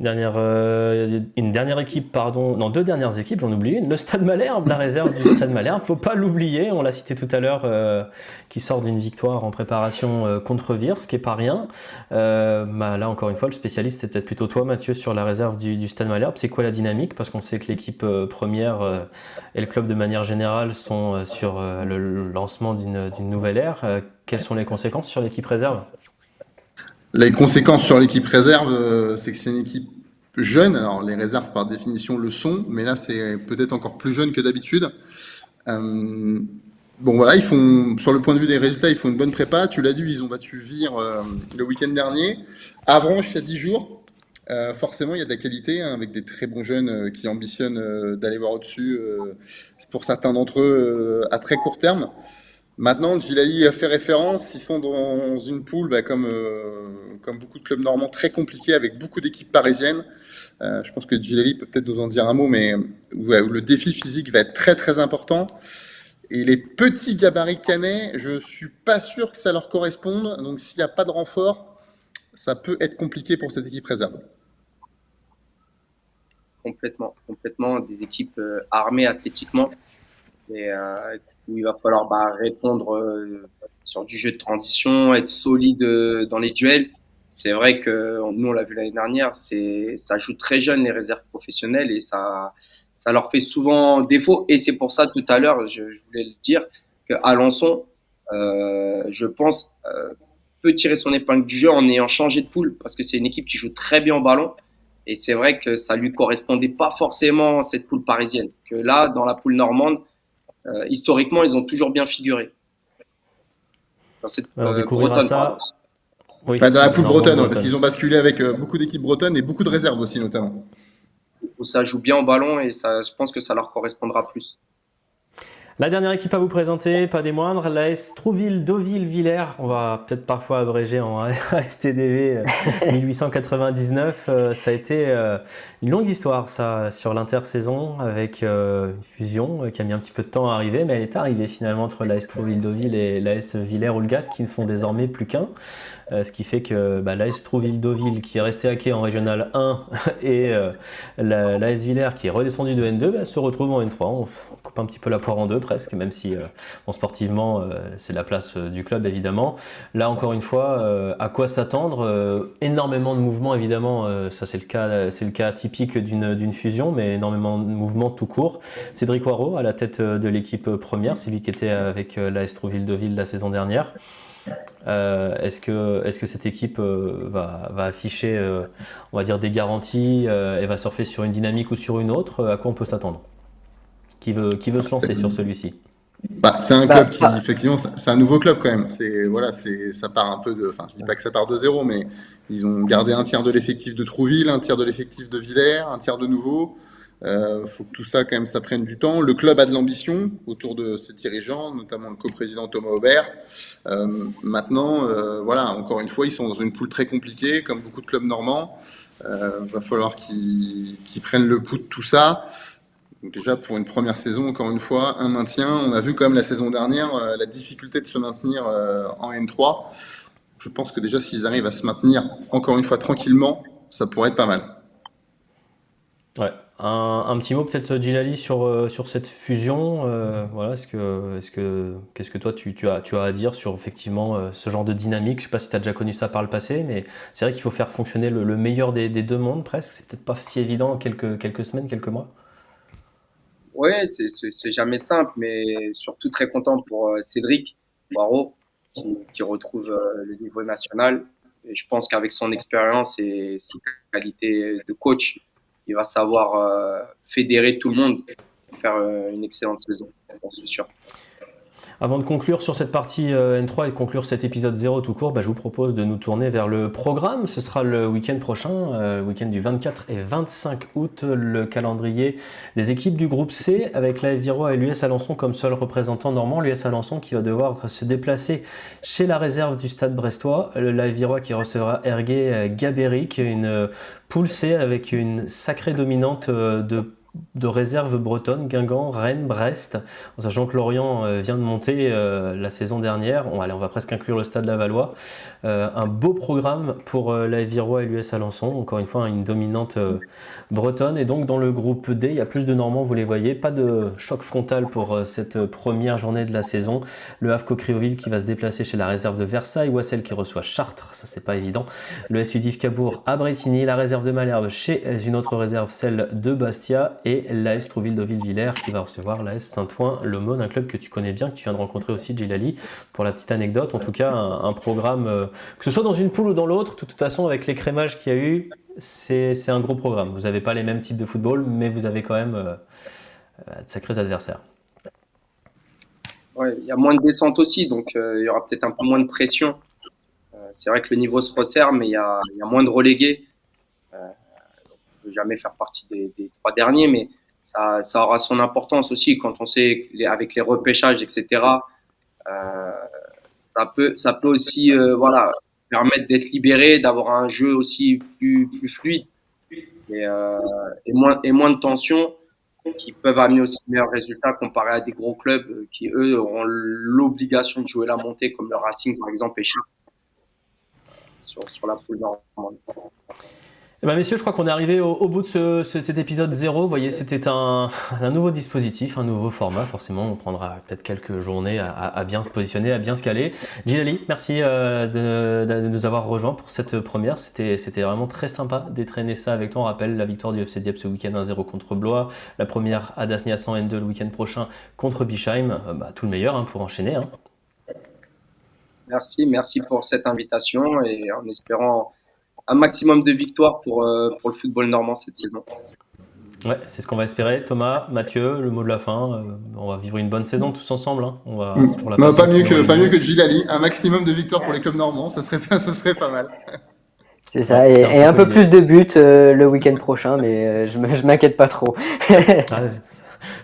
Une dernière équipe, pardon, non, deux dernières équipes, j'en oublie une, le Stade Malherbe, la réserve du Stade Malherbe, faut pas l'oublier, on l'a cité tout à l'heure, qui sort d'une victoire en préparation contre Vire, ce qui est pas rien. Là encore une fois, le spécialiste c'est peut-être plutôt toi Mathieu sur la réserve du Stade Malherbe, c'est quoi la dynamique? Parce qu'on sait que l'équipe première et le club de manière générale sont sur le lancement d'une nouvelle ère. Quelles sont les conséquences sur l'équipe réserve? Les conséquences sur l'équipe réserve, c'est que c'est une équipe jeune. Alors les réserves par définition le sont, mais là c'est peut-être encore plus jeune que d'habitude. Bon voilà, sur le point de vue des résultats, ils font une bonne prépa. Tu l'as dit, ils ont battu Vire le week-end dernier. Avranches, il y a 10 jours. Forcément, il y a de la qualité, hein, avec des très bons jeunes qui ambitionnent d'aller voir au-dessus, pour certains d'entre eux, à très court terme. Maintenant, Djilali a fait référence, ils sont dans une poule comme beaucoup de clubs normands très compliqués avec beaucoup d'équipes parisiennes. Je pense que Djilali peut peut-être nous en dire un mot, mais où le défi physique va être très très important. Et les petits gabarits canets, je suis pas sûr que ça leur corresponde. Donc s'il n'y a pas de renfort, ça peut être compliqué pour cette équipe réserve. Complètement. Des équipes armées athlétiquement. et où il va falloir répondre sur du jeu de transition, être solide dans les duels. C'est vrai que nous, on l'a vu l'année dernière, ça joue très jeune les réserves professionnelles et ça leur fait souvent défaut. Et c'est pour ça, tout à l'heure, je voulais le dire, que Alençon, je pense, peut tirer son épingle du jeu en ayant changé de poule parce que c'est une équipe qui joue très bien au ballon. Et c'est vrai que ça lui correspondait pas forcément cette poule parisienne. Que là, dans la poule normande, historiquement, ils ont toujours bien figuré. Dans cette On découvrira bretonne, ça. pardon. Oui, Enfin, dans la poule Normande, bretonne, ouais, parce bretonne. qu'ils ont basculé avec beaucoup d'équipes bretonnes et beaucoup de réserves aussi, notamment. Où ça joue bien au ballon et ça, je pense que ça leur correspondra plus. La dernière équipe à vous présenter, pas des moindres, l'AS Trouville-Deauville-Villers. On va peut-être parfois abréger en ASTDV 1899. Ça a été une longue histoire, ça, sur l'intersaison, avec une fusion qui a mis un petit peu de temps à arriver, mais elle est arrivée finalement entre l'AS Trouville-Deauville et l'AS Villers-Houlgate, qui ne font désormais plus qu'un. Ce qui fait que l'AS Trouville-Deauville, qui est resté à quai en Régional 1, et l'AS Villers, qui est redescendu de N2, se retrouve en N3. On coupe un petit peu la poire en deux presque, même si sportivement, c'est la place du club évidemment. Là, encore une fois, à quoi s'attendre? Énormément de mouvements évidemment, ça c'est le cas typique d'une fusion, mais énormément de mouvements tout court. Cédric Hoireau à la tête de l'équipe première, c'est lui qui était avec l'AS Trouville-Deauville la saison dernière. Est-ce que cette équipe va afficher, on va dire, des garanties et va surfer sur une dynamique ou sur une autre? À quoi on peut s'attendre? Qui veut se lancer sur celui-ci? C'est un club qui, effectivement, c'est un nouveau club quand même. Ça part un peu de. Enfin, je dis pas que ça part de zéro, mais ils ont gardé un tiers de l'effectif de Trouville, un tiers de l'effectif de Villers, un tiers de nouveau. Faut que tout ça, quand même, ça prenne du temps. Le club a de l'ambition autour de ses dirigeants, notamment le coprésident Thomas Aubert. Maintenant, encore une fois, ils sont dans une poule très compliquée, comme beaucoup de clubs normands. Va falloir qu'ils prennent le pouls de tout ça. Donc déjà, pour une première saison, encore une fois, un maintien. On a vu quand même la saison dernière la difficulté de se maintenir en N3. Je pense que déjà, s'ils arrivent à se maintenir, encore une fois, tranquillement, ça pourrait être pas mal. Ouais. Un petit mot peut-être, Djilali, sur cette fusion. Qu'est-ce que toi tu as à dire sur effectivement ce genre de dynamique? Je ne sais pas si tu as déjà connu ça par le passé, mais c'est vrai qu'il faut faire fonctionner le meilleur des deux mondes presque. C'est peut-être pas si évident en quelques semaines, quelques mois. Ouais, c'est jamais simple, mais surtout très content pour Cédric Barreau qui retrouve le niveau national. Et je pense qu'avec son expérience et ses qualités de coach, il va savoir fédérer tout le monde pour faire une excellente saison, j'en suis sûr. Avant de conclure sur cette partie N3 et de conclure cet épisode 0 tout court, je vous propose de nous tourner vers le programme. Ce sera le week-end prochain, le week-end du 24 et 25 août, le calendrier des équipes du groupe C avec l'AS Virois et l'US Alençon comme seul représentant normand. L'US Alençon qui va devoir se déplacer chez la réserve du stade brestois. L'AS Virois qui recevra Ergué Gabéric, une poule C avec une sacrée dominante de réserve bretonne, Guingamp, Rennes, Brest, en sachant que Lorient vient de monter la saison dernière. On va presque inclure le Stade Lavallois. Un beau programme pour l'AS Virois et l'US Alençon. Encore une fois, une dominante bretonne. Et donc dans le groupe D, il y a plus de Normands, vous les voyez. Pas de choc frontal pour cette première journée de la saison. Le Havre Criouville qui va se déplacer chez la réserve de Versailles. Ouassel qui reçoit Chartres, ça c'est pas évident. Le SU Div Cabourg à Brétigny. La réserve de Malherbe chez une autre réserve, celle de Bastia. Et l'AS Trouville-Deauville-Villers qui va recevoir l'AS Saint-Ouen-l'Aumône, un club que tu connais bien, que tu viens de rencontrer aussi, Djilali, pour la petite anecdote. En tout cas, un programme, que ce soit dans une poule ou dans l'autre, de toute façon, avec l'écrémage qu'il y a eu, c'est un gros programme. Vous n'avez pas les mêmes types de football, mais vous avez quand même de sacrés adversaires. Ouais, il y a moins de descente aussi, donc il y aura peut-être un peu moins de pression. C'est vrai que le niveau se resserre, mais il y a moins de relégués. On ne peut jamais faire partie des 3 derniers, mais ça aura son importance aussi quand on sait avec les repêchages, etc. Ça peut aussi permettre d'être libéré, d'avoir un jeu aussi plus fluide et moins de tension qui peuvent amener aussi de meilleurs résultats comparé à des gros clubs qui, eux, auront l'obligation de jouer la montée, comme le Racing, par exemple, et Chartres sur la poule normande. Eh ben, messieurs, je crois qu'on est arrivé au bout de cet épisode 0. Vous voyez, c'était un nouveau dispositif, un nouveau format. Forcément, on prendra peut-être quelques journées à bien se positionner, à bien se caler. Djilali, merci de nous avoir rejoints pour cette première. C'était vraiment très sympa d'étraîner ça avec toi. On rappelle la victoire du FC Dieppe ce week-end 1-0 contre Blois. La première à Dasnia 100 N2 le week-end prochain contre Bischheim. Tout le meilleur pour enchaîner. Merci pour cette invitation et en espérant un maximum de victoires pour le football normand cette saison. Ouais, c'est ce qu'on va espérer. Thomas, Mathieu, le mot de la fin. On va vivre une bonne saison tous ensemble. On va pas mieux que Djilali. Un maximum de victoires pour les clubs normands, ça serait pas mal. C'est ça, et un peu plus de buts le week-end prochain, mais je m'inquiète pas trop.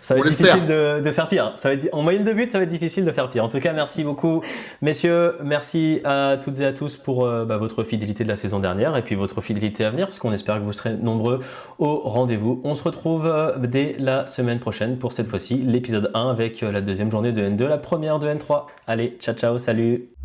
Ça va être difficile de faire pire. En moyenne de buts, ça va être difficile de faire pire. En tout cas, merci beaucoup, messieurs. Merci à toutes et à tous pour votre fidélité de la saison dernière et puis votre fidélité à venir, parce qu'on espère que vous serez nombreux au rendez-vous. On se retrouve dès la semaine prochaine pour cette fois-ci l'épisode 1 avec la deuxième journée de N2, la première de N3. Allez, ciao, ciao, salut!